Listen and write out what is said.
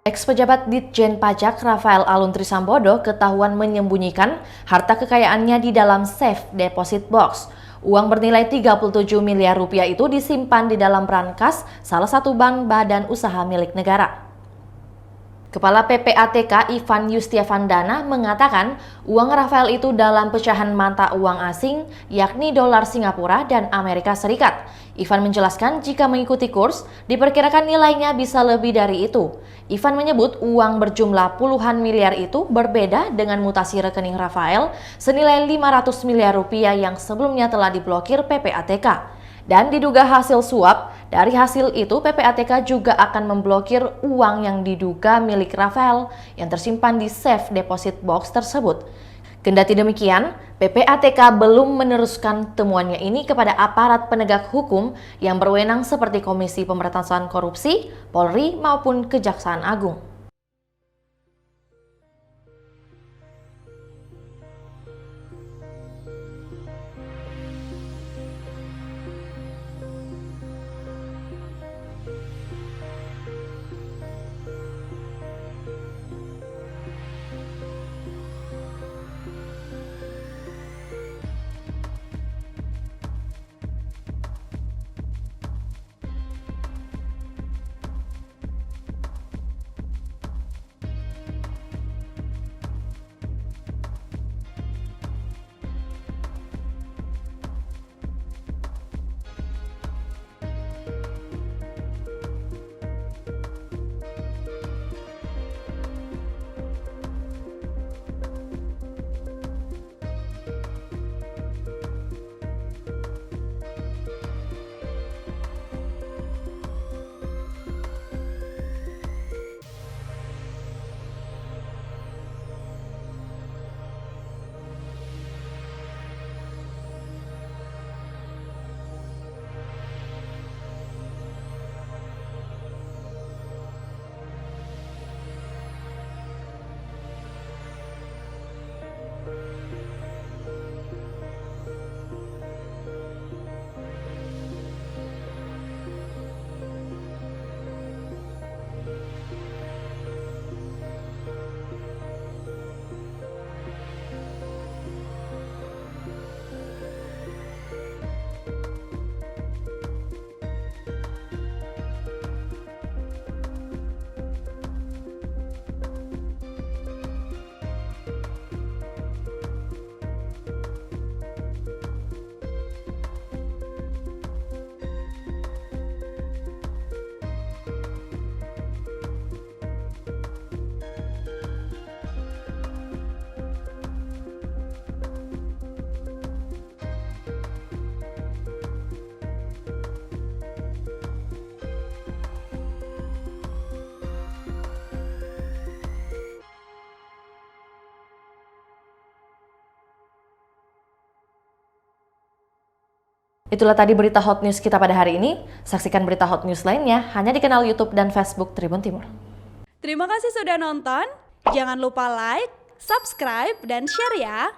Ex-pejabat Ditjen Pajak Rafael Alun Trisambodo ketahuan menyembunyikan harta kekayaannya di dalam safe deposit box. Uang bernilai 37 miliar rupiah itu disimpan di dalam brankas salah satu bank badan usaha milik negara. Kepala PPATK Ivan Yustiavandana mengatakan uang Rafael itu dalam pecahan mata uang asing yakni dolar Singapura dan Amerika Serikat. Ivan menjelaskan jika mengikuti kurs diperkirakan nilainya bisa lebih dari itu. Ivan menyebut uang berjumlah puluhan miliar itu berbeda dengan mutasi rekening Rafael senilai 500 miliar rupiah yang sebelumnya telah diblokir PPATK. Dan diduga hasil suap, dari hasil itu PPATK juga akan memblokir uang yang diduga milik Rafael yang tersimpan di safe deposit box tersebut. Kendati demikian, PPATK belum meneruskan temuannya ini kepada aparat penegak hukum yang berwenang seperti Komisi Pemberantasan Korupsi, Polri maupun Kejaksaan Agung. Itulah tadi berita hot news kita pada hari ini. Saksikan berita hot news lainnya hanya di kanal YouTube dan Facebook Tribun Timur. Terima kasih sudah nonton. Jangan lupa like, subscribe, dan share ya.